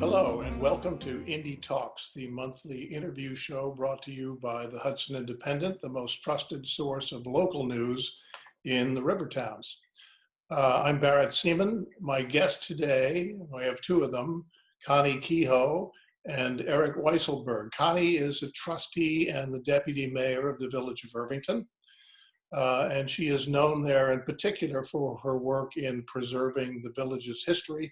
Hello, and welcome to Indy Talks, the monthly interview show brought to you by the Hudson Independent, the most trusted source of local news in the river towns. I'm Barrett Seaman. My guests today, I have two of them, Connie Kehoe and Erik Weiselberg. Connie is a trustee and the deputy mayor of the village of Irvington. And she is known there in particular for her work in preserving the village's history,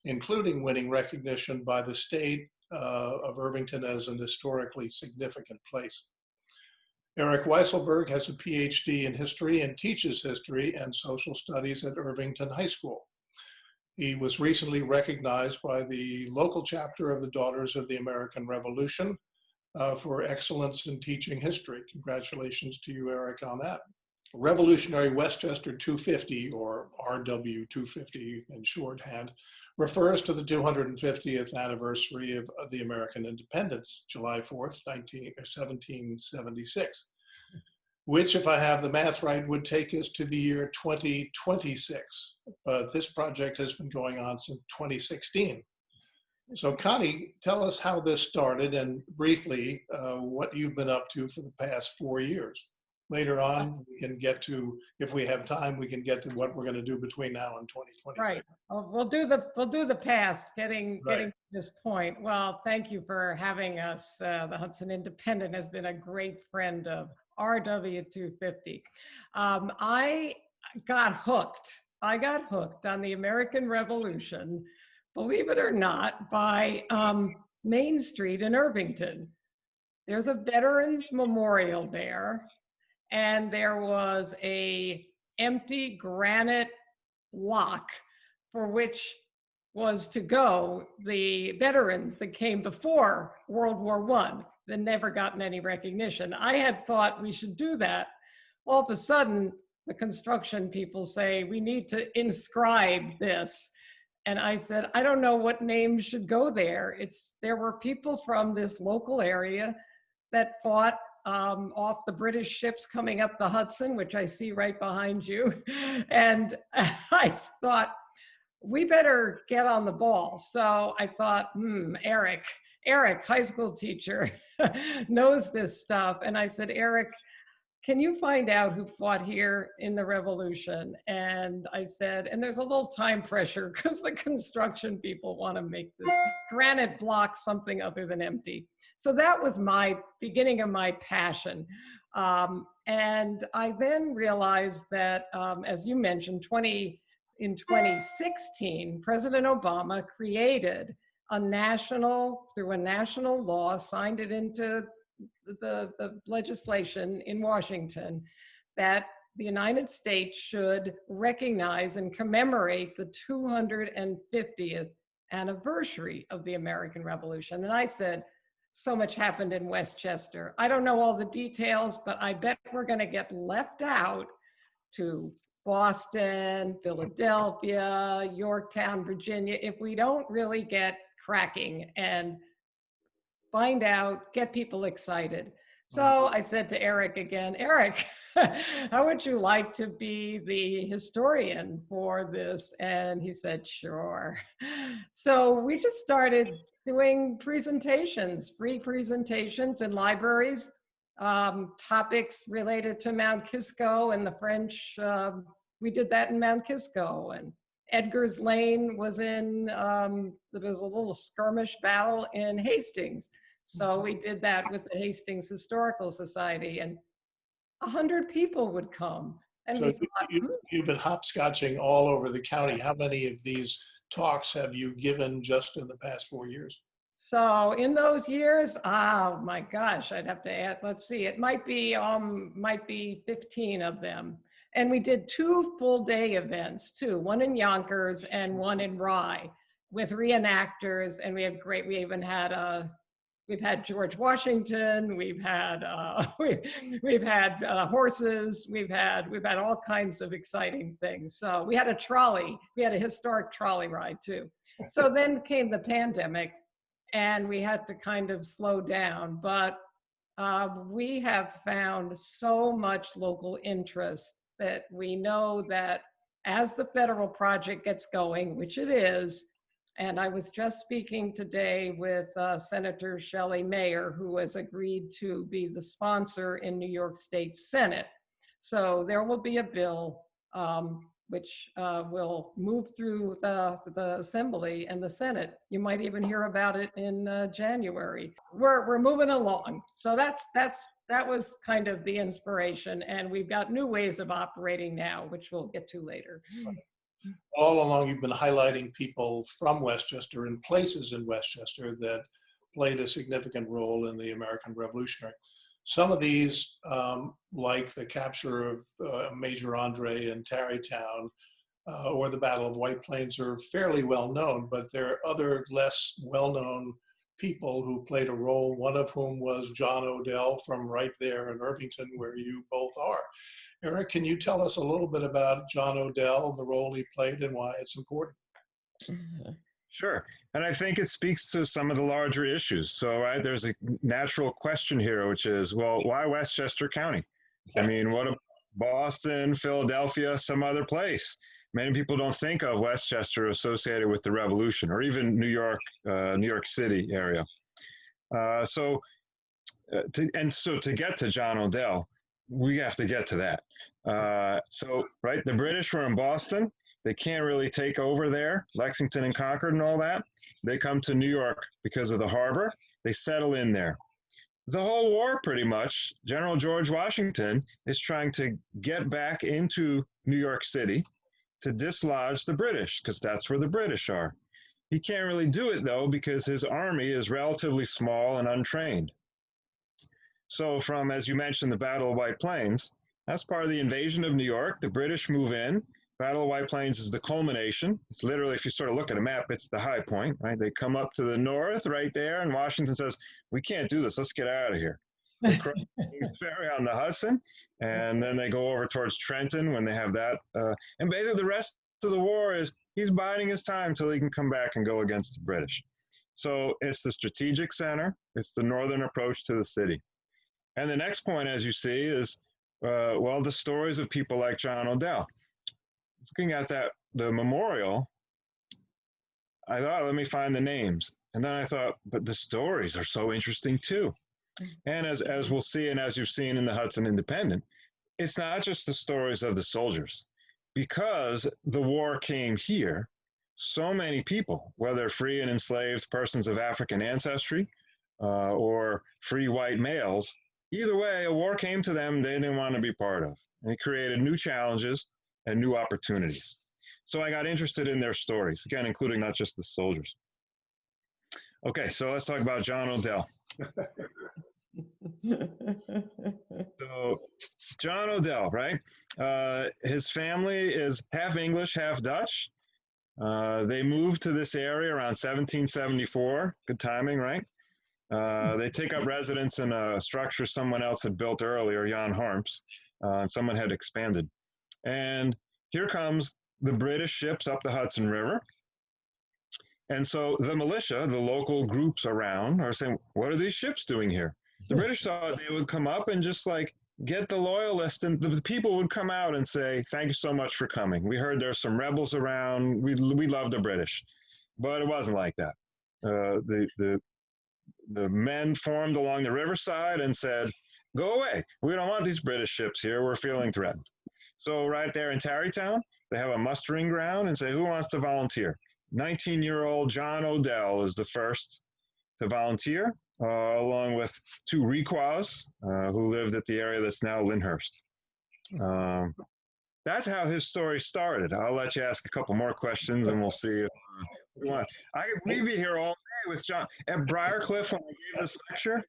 including winning recognition by the state of Irvington as an historically significant place. Erik Weiselberg has a PhD in history and teaches history and social studies at Irvington High School. He was recently recognized by the local chapter of the Daughters of the American Revolution for excellence in teaching history. Congratulations to you, Erik, on that. Revolutionary Westchester 250, or RW 250 in shorthand, refers to the 250th anniversary of the American independence, July 4th, 1776, which, if I have the math right, would take us to the year 2026. But this project has been going on since 2016. So Connie, tell us how this started and briefly what you've been up to for the past 4 years. Later on, we can get to, if we have time, we can get to what we're going to do between now and 2026. Right. We'll do the past, getting to this point. Well, thank you for having us. The Hudson Independent has been a great friend of RW250. I got hooked. I got hooked on the American Revolution, believe it or not, by Main Street in Irvington. There's a Veterans Memorial there. And there was a empty granite block for which was to go the veterans that came before World War I that never gotten any recognition. I had thought we should do that. All of a sudden, the construction people say, we need to inscribe this. And I said, I don't know what names should go there. There were people from this local area that fought off the British ships coming up the Hudson, which I see right behind you. And I thought, we better get on the ball. So I thought, Erik, high school teacher, knows this stuff. And I said, Erik, can you find out who fought here in the Revolution? And I said, and there's a little time pressure because the construction people want to make this granite block something other than empty. So that was my beginning of my passion. And I then realized that, as you mentioned, in 2016, President Obama created through a national law, signed it into the legislation in Washington, that the United States should recognize and commemorate the 250th anniversary of the American Revolution. And I said, so much happened in Westchester. I don't know all the details, but I bet we're going to get left out to Boston, Philadelphia, Yorktown, Virginia, if we don't really get cracking and find out, get people excited. So I said to Erik again, Erik, how would you like to be the historian for this? And he said, sure. So we just started doing presentations, free presentations in libraries, topics related to Mount Kisco and the French. We did that in Mount Kisco, and Edgar's Lane was there was a little skirmish battle in Hastings. So we did that with the Hastings Historical Society, and 100 people would come. And so you've been hopscotching all over the county. How many of these talks have you given just in the past 4 years? So in those years, oh my gosh, I'd have to add, let's see, it might be 15 of them. And we did 2 full-day events too, one in Yonkers and one in Rye with reenactors. And we even had we've had George Washington, we've had horses, we've had all kinds of exciting things. So we had a historic trolley ride too. So then came the pandemic, and we had to kind of slow down, but we have found so much local interest that we know that as the federal project gets going, which it is, And I was just speaking today with Senator Shelley Mayer, who has agreed to be the sponsor in New York State Senate. So there will be a bill which will move through the Assembly and the Senate. You might even hear about it in January. We're moving along. So that was kind of the inspiration, and we've got new ways of operating now, which we'll get to later. All along, you've been highlighting people from Westchester and places in Westchester that played a significant role in the American Revolutionary. Some of these, like the capture of Major Andre in Tarrytown or the Battle of White Plains, are fairly well known, but there are other less well-known people who played a role, one of whom was John Odell from right there in Irvington, where you both are. Erik, can you tell us a little bit about John Odell and the role he played and why it's important? Sure. And I think it speaks to some of the larger issues. So there's a natural question here, which is, well, why Westchester County? I mean, what about Boston, Philadelphia, some other place? Many people don't think of Westchester associated with the Revolution, or even New York City area. So to get to John Odell, we have to get to that. The British were in Boston. They can't really take over there, Lexington and Concord and all that. They come to New York because of the harbor. They settle in there. The whole war, pretty much, General George Washington is trying to get back into New York City to dislodge the British, because that's where the British are. He can't really do it, though, because his army is relatively small and untrained. So from, as you mentioned, the Battle of White Plains, that's part of the invasion of New York. The British move in. Battle of White Plains is the culmination. It's literally, if you sort of look at a map, it's the high point, right? They come up to the north right there, and Washington says, we can't do this. Let's get out of here. They cross Kings Ferry on the Hudson, and then they go over towards Trenton when they have that. And basically the rest of the war is he's biding his time till he can come back and go against the British. So it's the strategic center. It's the northern approach to the city. And the next point, as you see, is, the stories of people like John Odell. Looking at the memorial, I thought, let me find the names. And then I thought, but the stories are so interesting too. And as we'll see, and as you've seen in the Hudson Independent, it's not just the stories of the soldiers. Because the war came here, so many people, whether free and enslaved persons of African ancestry or free white males, either way, a war came to them they didn't want to be part of. And it created new challenges and new opportunities. So I got interested in their stories, again, including not just the soldiers. Okay, so let's talk about John Odell. So John Odell, right? His family is half English, half Dutch. They moved to this area around 1774. Good timing, right? They take up residence in a structure someone else had built earlier, Jan Harms, and someone had expanded. And here comes the British ships up the Hudson River. And so the militia, the local groups around, are saying, what are these ships doing here? The British thought they would come up and just like get the loyalists, and the people would come out and say, thank you so much for coming. We heard there's some rebels around. We love the British. But it wasn't like that. The men formed along the riverside and said, go away. We don't want these British ships here. We're feeling threatened. So right there in Tarrytown, they have a mustering ground and say, who wants to volunteer? 19-year-old John Odell is the first to volunteer, along with two Requas who lived at the area that's now Lyndhurst. That's how his story started. I'll let you ask a couple more questions and we'll see if we want. We'd be here all day with John. At Briarcliff, when I gave this lecture,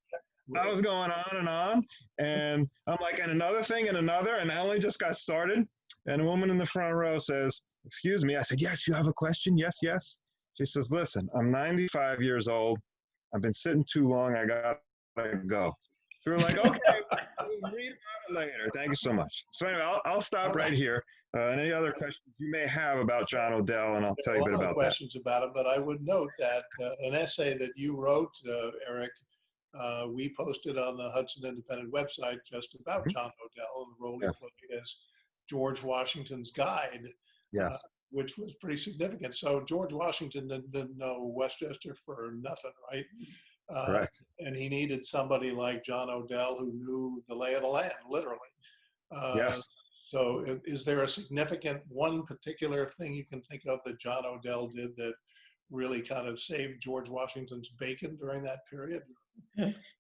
I was going on, and I'm like, and another thing, and another, and I only just got started. And a woman in the front row says, excuse me. I said, yes, you have a question? Yes, yes. She says, listen, I'm 95 years old. I've been sitting too long. I got to go. So we're like, okay, we'll read about it later. Thank you so much. So anyway, I'll stop right here. And any other questions you may have about John Odell, and I'll tell you a bit about that. Questions about him, but I would note that an essay that you wrote, Erik, we posted on the Hudson Independent website just about John Odell and the role he played as George Washington's guide. Yes. which was pretty significant. So George Washington didn't know Westchester for nothing, right? Correct. And he needed somebody like John Odell who knew the lay of the land, literally. Yes. So is there a significant one particular thing you can think of that John Odell did that really kind of saved George Washington's bacon during that period?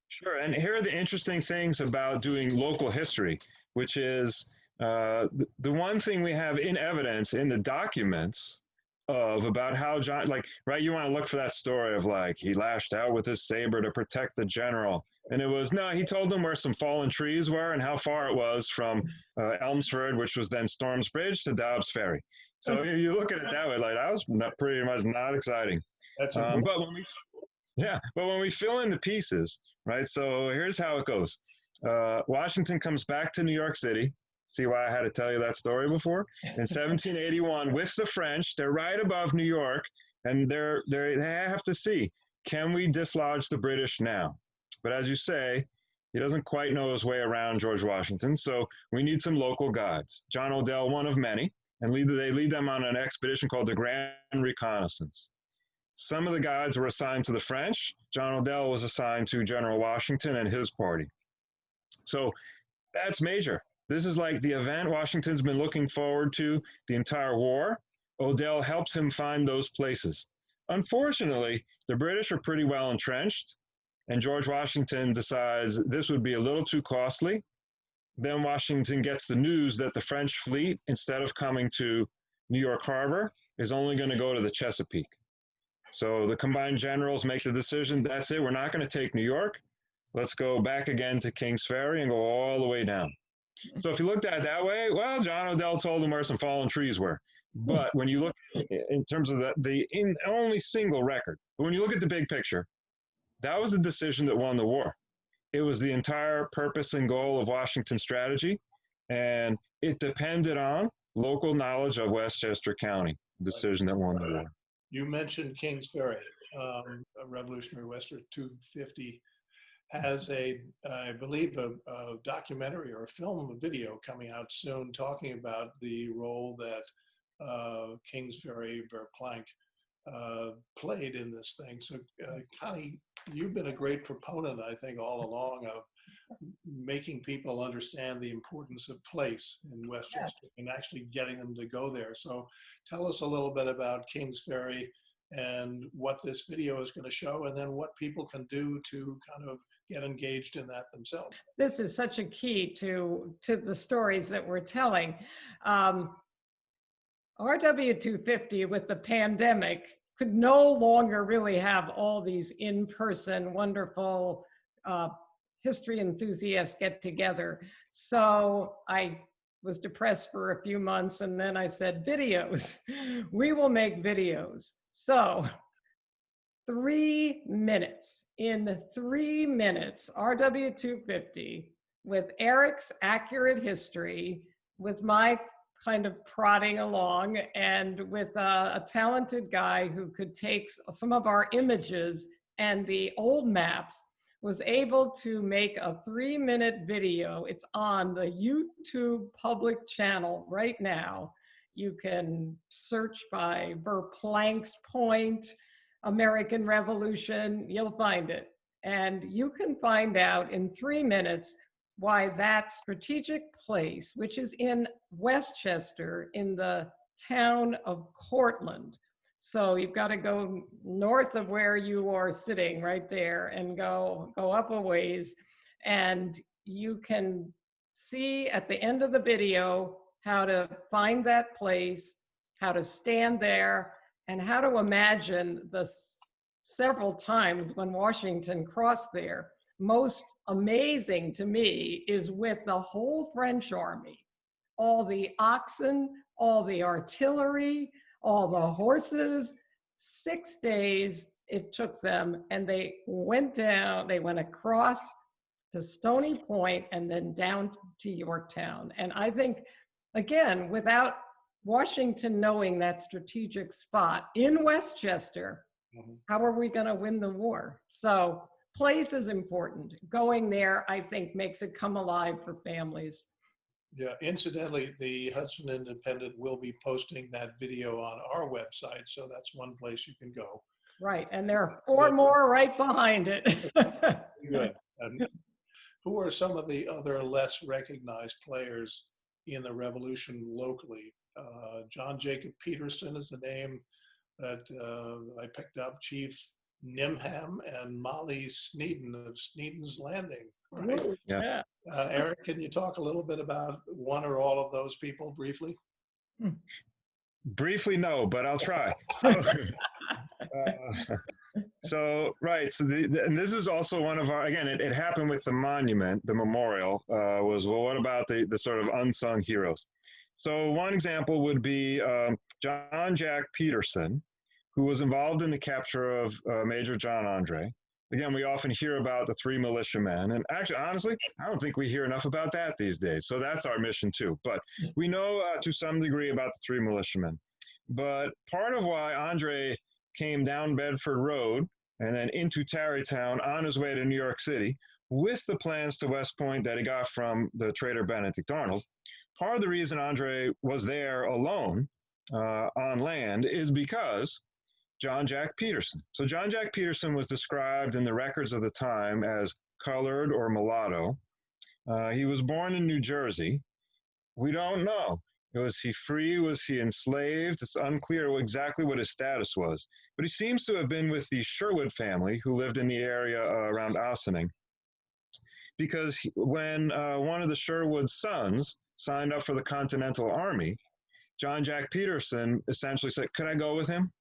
Sure. And here are the interesting things about doing local history, which is the one thing we have in evidence in the documents of about how John, like, right, you want to look for that story of like, he lashed out with his saber to protect the general. And it was, no, he told them where some fallen trees were and how far it was from Elmsford, which was then Storms Bridge, to Dobbs Ferry. So you look at it that way, like, that was pretty much not exciting. That's But when we fill in the pieces, right? So here's how it goes. Washington comes back to New York City. See why I had to tell you that story before? In 1781, with the French, they're right above New York, and they have to see, can we dislodge the British now? But as you say, he doesn't quite know his way around George Washington, so we need some local guides. John Odell, one of many, and they lead them on an expedition called the Grand Reconnaissance. Some of the guides were assigned to the French. John Odell was assigned to General Washington and his party. So that's major. This is like the event Washington's been looking forward to the entire war. Odell helps him find those places. Unfortunately, the British are pretty well entrenched, and George Washington decides this would be a little too costly. Then Washington gets the news that the French fleet, instead of coming to New York Harbor, is only going to go to the Chesapeake. So the combined generals make the decision, that's it, we're not going to take New York. Let's go back again to Kings Ferry and go all the way down. So if you looked at it that way, well, John Odell told them where some fallen trees were. But when you look in terms of the only single record, but when you look at the big picture, that was the decision that won the war. It was the entire purpose and goal of Washington's strategy, and it depended on local knowledge of Westchester County, decision that won the war. You mentioned Kings Ferry. Revolutionary Westchester 250 has I believe, a documentary or a film, a video coming out soon talking about the role that Kings Ferry, Verplanck, played in this thing. So, Connie, you've been a great proponent, I think, all along of making people understand the importance of place in Westchester and actually getting them to go there. So tell us a little bit about Kings Ferry and what this video is going to show, and then what people can do to kind of get engaged in that themselves. This is such a key to the stories that we're telling. RW250 with the pandemic could no longer really have all these in-person wonderful history enthusiasts get together. So I was depressed for a few months, and then I said, videos. We will make videos. So 3 minutes. In 3 minutes, RW250, with Erik's accurate history, with my kind of prodding along, and with a talented guy who could take some of our images and the old maps, was able to make a 3-minute video. It's on the YouTube public channel right now. You can search by Verplanck's Point, American Revolution, you'll find it. And you can find out in 3 minutes why that strategic place, which is in Westchester, in the town of Cortland. So you've got to go north of where you are sitting right there and go up a ways. And you can see at the end of the video how to find that place, how to stand there, and how to imagine the several times when Washington crossed there. Most amazing to me is with the whole French army, all the oxen, all the artillery, all the horses. 6 days it took them, and they went down, they went across to Stony Point and then down to Yorktown. And I think, again, without Washington knowing that strategic spot in Westchester, how are we going to win the war? So place is important. Going there, I think, makes it come alive for families. Yeah, incidentally, the Hudson Independent will be posting that video on our website, so that's one place you can go. Right, and there are four more right behind it. Good. And who are some of the other less recognized players in the revolution locally? John Jacob Peterson is the name that I picked up. Chief Nimham and Molly Sneeden of Sneeden's Landing, right? Yeah. Erik, can you talk a little bit about one or all of those people briefly? Briefly, no, but I'll try. Right. So and this is also one of our, again, it happened with the monument, the memorial, was, well, what about the sort of unsung heroes? So one example would be John Jack Peterson, who was involved in the capture of Major John Andre. Again, we often hear about the three militiamen, and actually, honestly, I don't think we hear enough about that these days. So that's our mission too. But we know to some degree about the three militiamen. But part of why Andre came down Bedford Road and then into Tarrytown on his way to New York City with the plans to West Point that he got from the trader Benedict Arnold, part of the reason Andre was there alone on land is because John Jack Peterson. So John Jack Peterson was described in the records of the time as colored or mulatto. He was born in New Jersey. We don't know. Was he free? Was he enslaved? It's unclear exactly what his status was. But he seems to have been with the Sherwood family who lived in the area around Ossining. Because when one of the Sherwood sons signed up for the Continental Army, John Jack Peterson essentially said, could I go with him?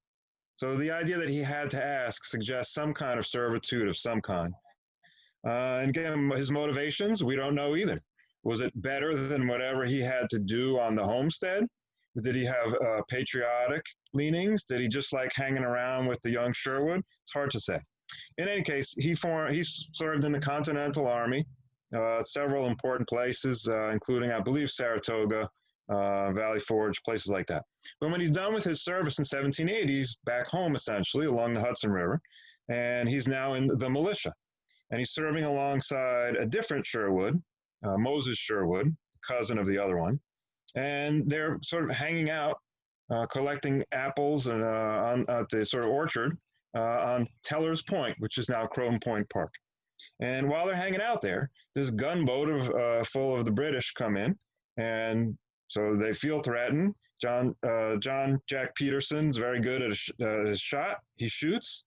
So the idea that he had to ask suggests some kind of servitude of some kind. And again, his motivations, we don't know either. Was it better than whatever he had to do on the homestead? Did he have patriotic leanings? Did he just like hanging around with the young Sherwood? It's hard to say. In any case, he served in the Continental Army, several important places, including, I believe, Saratoga, Valley Forge, places like that. But when he's done with his service in 1780s, back home essentially along the Hudson River, and he's now in the militia. And he's serving alongside a different Sherwood, Moses Sherwood, cousin of the other one. And they're sort of hanging out, collecting apples and at the sort of orchard on Teller's Point, which is now Croton Point Park. And while they're hanging out there, this gunboat full of the British come in, and so they feel threatened. John Jack Peterson's very good at his shot. He shoots,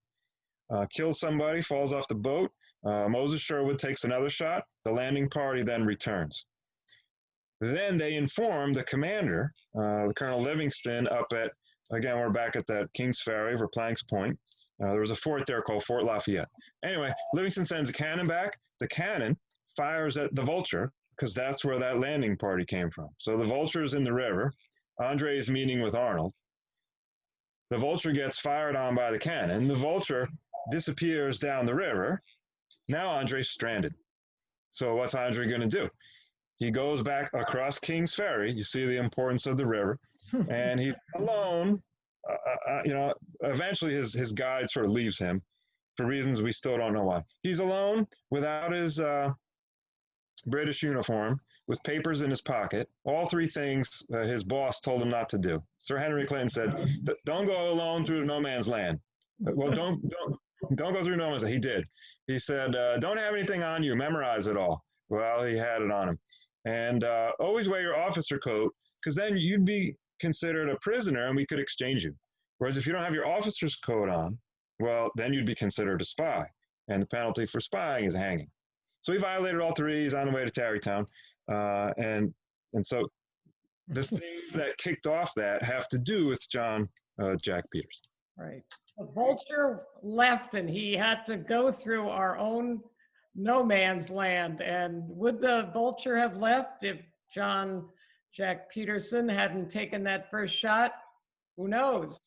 kills somebody, falls off the boat. Moses Sherwood takes another shot. The landing party then returns. Then they inform the commander, Colonel Livingston, up at, again, we're back at that King's Ferry for Planks Point. There was a fort there called Fort Lafayette. Anyway, Livingston sends a cannon back. The cannon fires at the Vulture, because that's where that landing party came from. So the Vulture is in the river. Andre is meeting with Arnold. The Vulture gets fired on by the cannon. The Vulture disappears down the river. Now Andre's stranded. So what's Andre going to do? He goes back across King's Ferry. You see the importance of the river. And he's alone. Eventually his guide sort of leaves him for reasons we still don't know why. He's alone without his British uniform, with papers in his pocket. All three things his boss told him not to do. Sir Henry Clinton said, "Don't go alone through no man's land." Well, don't go through no man's land. He did. He said, "Don't have anything on you. Memorize it all." Well, he had it on him. And always wear your officer coat, because then you'd be considered a prisoner and we could exchange you. Whereas if you don't have your officer's coat on, well, then you'd be considered a spy. And the penalty for spying is hanging. So he violated all three. He's on the way to Tarrytown. And so the things that kicked off that have to do with John Jack Peterson. Right. The Vulture left and he had to go through our own no man's land. And would the Vulture have left if John Jack Peterson hadn't taken that first shot? Who knows?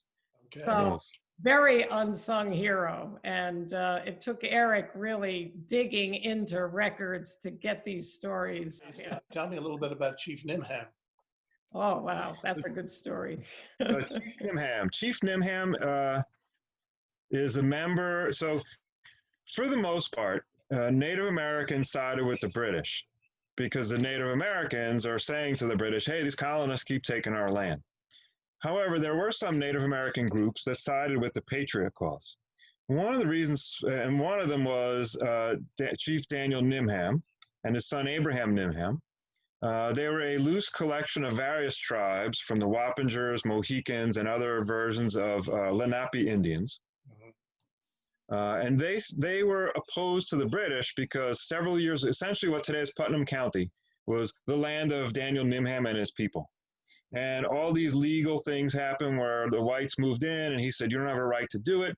Okay. So very unsung hero. And it took Erik really digging into records to get these stories. Yeah. Tell me a little bit about Chief Nimham. Oh, wow. That's a good story. Chief Nimham is a member. So for the most part, Native Americans sided with the British. because the Native Americans are saying to the British, hey, these colonists keep taking our land. However, there were some Native American groups that sided with the Patriot cause. One of the reasons, and one of them was Chief Daniel Nimham and his son Abraham Nimham. They were a loose collection of various tribes from the Wappingers, Mohicans, and other versions of Lenape Indians. And they were opposed to the British because several years, essentially what today is Putnam County, was the land of Daniel Nimham and his people. And all these legal things happened where the whites moved in and he said, you don't have a right to do it.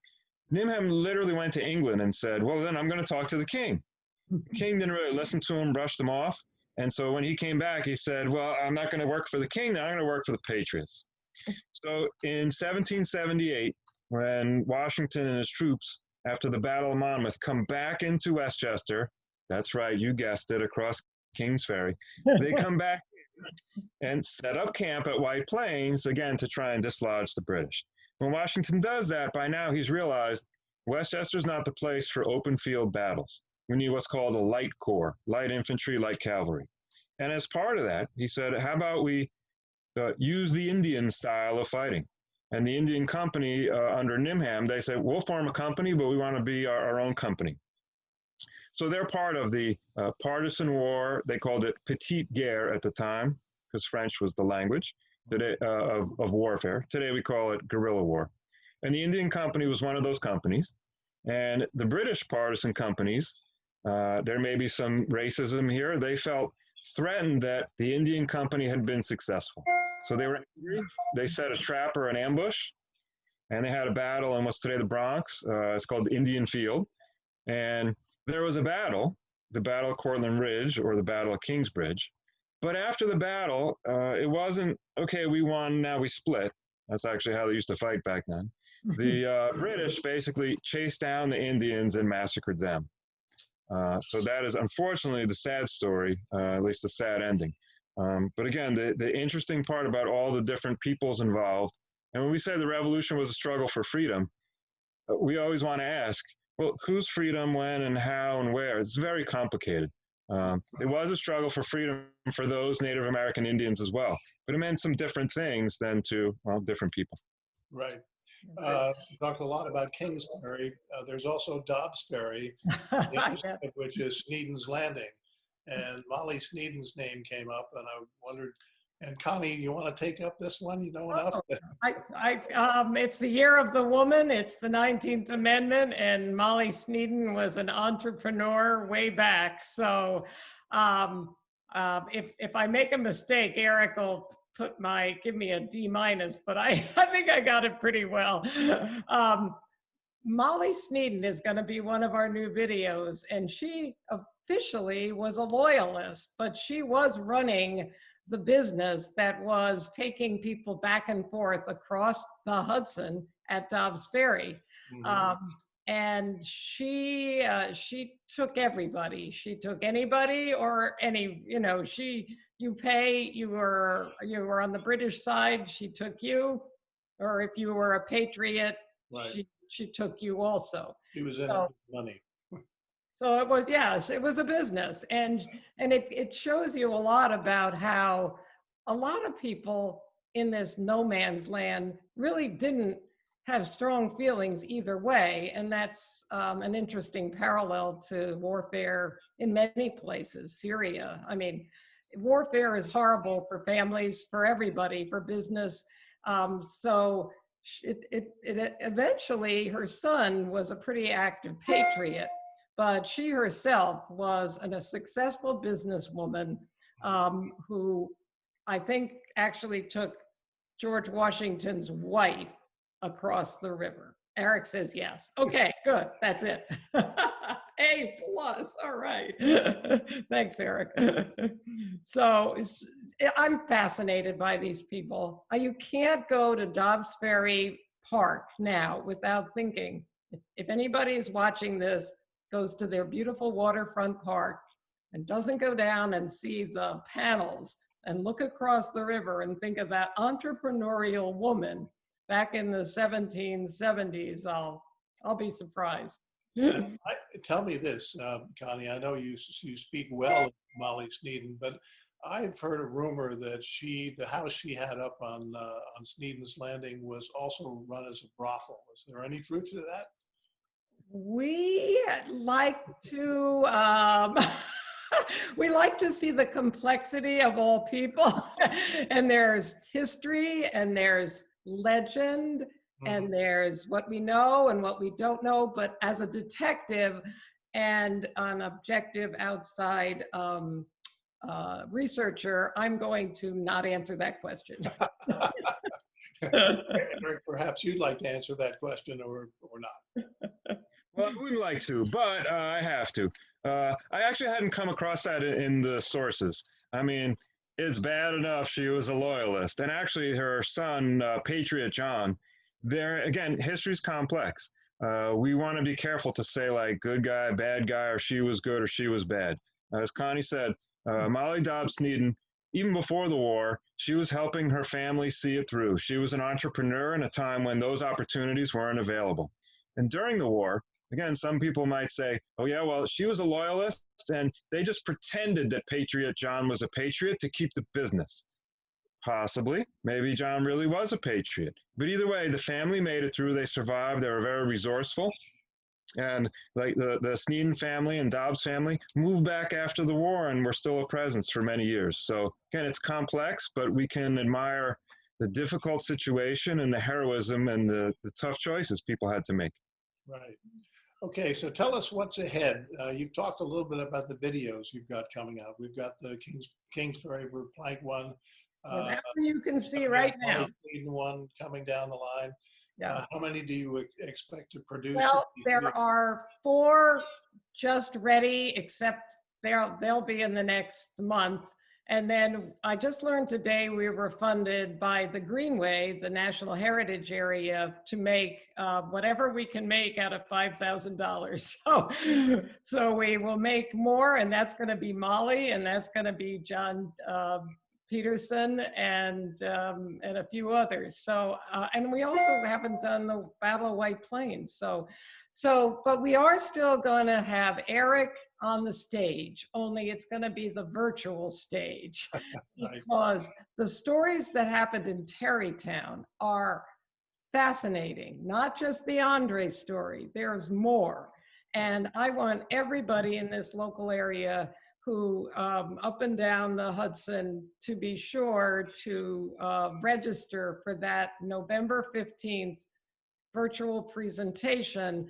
Nimham literally went to England and said, well, then I'm going to talk to the king. The king didn't really listen to him, brushed him off. And so when he came back, he said, well, I'm not going to work for the king, now I'm going to work for the Patriots. So in 1778, when Washington and his troops, after the Battle of Monmouth, come back into Westchester, that's right, you guessed it, across Kings Ferry, they come back and set up camp at White Plains, again, to try and dislodge the British. When Washington does that, by now he's realized Westchester's not the place for open field battles. We need what's called a light corps, light infantry, light cavalry. And as part of that, he said, how about we use the Indian style of fighting? And the Indian company under Nimham, they said, we'll form a company, but we want to be our own company. So they're part of the partisan war. They called it petite guerre at the time, because French was the language today, of warfare. Today we call it guerrilla war. And the Indian company was one of those companies. And the British partisan companies, there may be some racism here, they felt threatened that the Indian company had been successful. So they were angry. They set a trap or an ambush, and they had a battle in what's today the Bronx. It's called the Indian Field. And there was a battle, the Battle of Cortlandt Ridge or the Battle of Kingsbridge. But after the battle, it wasn't, okay, we won, now we split. That's actually how they used to fight back then. The British basically chased down the Indians and massacred them. So that is unfortunately the sad story, at least the sad ending. But again, the interesting part about all the different peoples involved, and when we say the revolution was a struggle for freedom, we always want to ask, well, whose freedom, when, and how, and where? It's very complicated. It was a struggle for freedom for those Native American Indians as well, but it meant some different things than to, well, different people. Right. You talked a lot about Kings Ferry. There's also Dobbs Ferry, which is Sneeden's Landing. And Molly Sneeden's name came up, and I wondered, and Connie, you want to take up this one? You know enough? It's the year of the woman. It's the 19th Amendment, and Molly Sneeden was an entrepreneur way back. So if I make a mistake, Erik will give me a D-, but I think I got it pretty well. Molly Sneeden is going to be one of our new videos, and she officially was a loyalist, but she was running the business that was taking people back and forth across the Hudson at Dobbs Ferry. And she took everybody. She took anybody or any, you were on the British side, she took you, or if you were a patriot, right, she took you also. She was in it with money. So it was, it was a business. And it shows you a lot about how a lot of people in this no man's land really didn't have strong feelings either way. And that's an interesting parallel to warfare in many places. Syria, I mean, warfare is horrible for families, for everybody, for business. So eventually her son was a pretty active patriot, but she herself was a successful businesswoman who I think actually took George Washington's wife across the river. Erik says yes. Okay, good. That's it. A+. All right. Thanks, Erik. So I'm fascinated by these people. You can't go to Dobbs Ferry Park now without thinking, if anybody is watching this, goes to their beautiful waterfront park and doesn't go down and see the panels and look across the river and think of that entrepreneurial woman back in the 1770s, I'll be surprised. Tell me this, Connie. I know you speak well of Molly Sneeden, but I've heard a rumor that the house she had up on Sneeden's Landing was also run as a brothel. Is there any truth to that? We like to we like to see the complexity of all people, and there's history, and there's legend, and there's what we know and what we don't know. But as a detective and an objective outside researcher, I'm going to not answer that question. Erik, perhaps you'd like to answer that question or not. Well, I would like to, but I have to. I actually hadn't come across that in the sources. I mean, it's bad enough she was a loyalist, and actually her son, Patriot John, there again, history's complex. We want to be careful to say like good guy, bad guy, or she was good or she was bad. As Connie said, Molly Dobbs Sneeden, even before the war, she was helping her family see it through. She was an entrepreneur in a time when those opportunities weren't available. And during the war, again, some people might say, oh, yeah, well, she was a loyalist and they just pretended that Patriot John was a patriot to keep the business. Possibly. Maybe John really was a patriot. But either way, the family made it through. They survived. They were very resourceful. And like the Sneeden family and Dobbs family moved back after the war and were still a presence for many years. So again, it's complex, but we can admire the difficult situation and the heroism and the tough choices people had to make. Right. Okay, so tell us what's ahead. You've talked a little bit about the videos you've got coming out. We've got the Kingsbury Plank one. Whatever you can see right now. One coming down the line. Yeah. How many do you expect to produce? Well, there are 4 just ready, except they'll be in the next month. And then I just learned today we were funded by the Greenway, the National Heritage Area, to make whatever we can make out of $5,000. So we will make more, and that's going to be Molly, and that's going to be John Peterson, and a few others. So and we also haven't done the Battle of White Plains. But we are still going to have Erik on the stage, only it's going to be the virtual stage, because the stories that happened in Terrytown are fascinating. Not just the Andre story, there's more. And I want everybody in this local area who up and down the Hudson to be sure to register for that November 15th virtual presentation.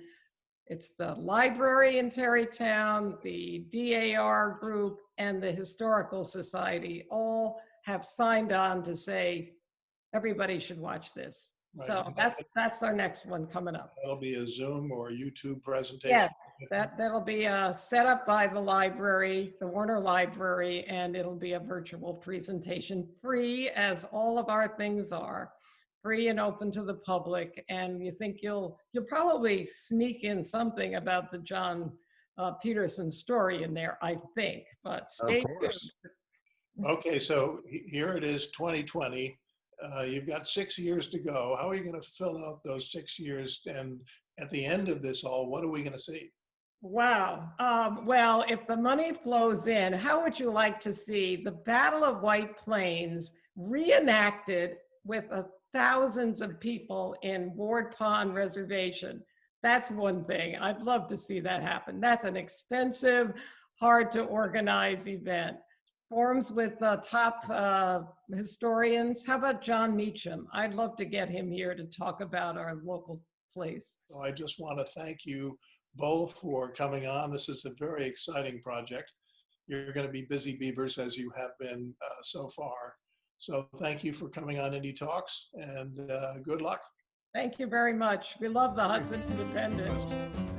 It's the library in Terrytown, the DAR group, and the Historical Society all have signed on to say everybody should watch this. Right. So that's our next one coming up. That'll be a Zoom or a YouTube presentation. Yes, that'll be set up by the library, the Warner Library, and it'll be a virtual presentation, free as all of our things are. Free and open to the public, and you think you'll probably sneak in something about the John Peterson story in there, I think, but stay tuned. Okay, so here it is, 2020. You've got 6 years to go. How are you going to fill out those 6 years? And at the end of this all, what are we going to see? Wow. Well, if the money flows in, how would you like to see the Battle of White Plains reenacted with thousands of people in Ward Pond Reservation? That's one thing. I'd love to see that happen. That's an expensive, hard to organize event. Forums with top historians. How about John Meacham? I'd love to get him here to talk about our local place. So I just want to thank you both for coming on. This is a very exciting project. You're going to be busy beavers, as you have been so far. So thank you for coming on Indy Talks, and good luck. Thank you very much. We love the Hudson Independent.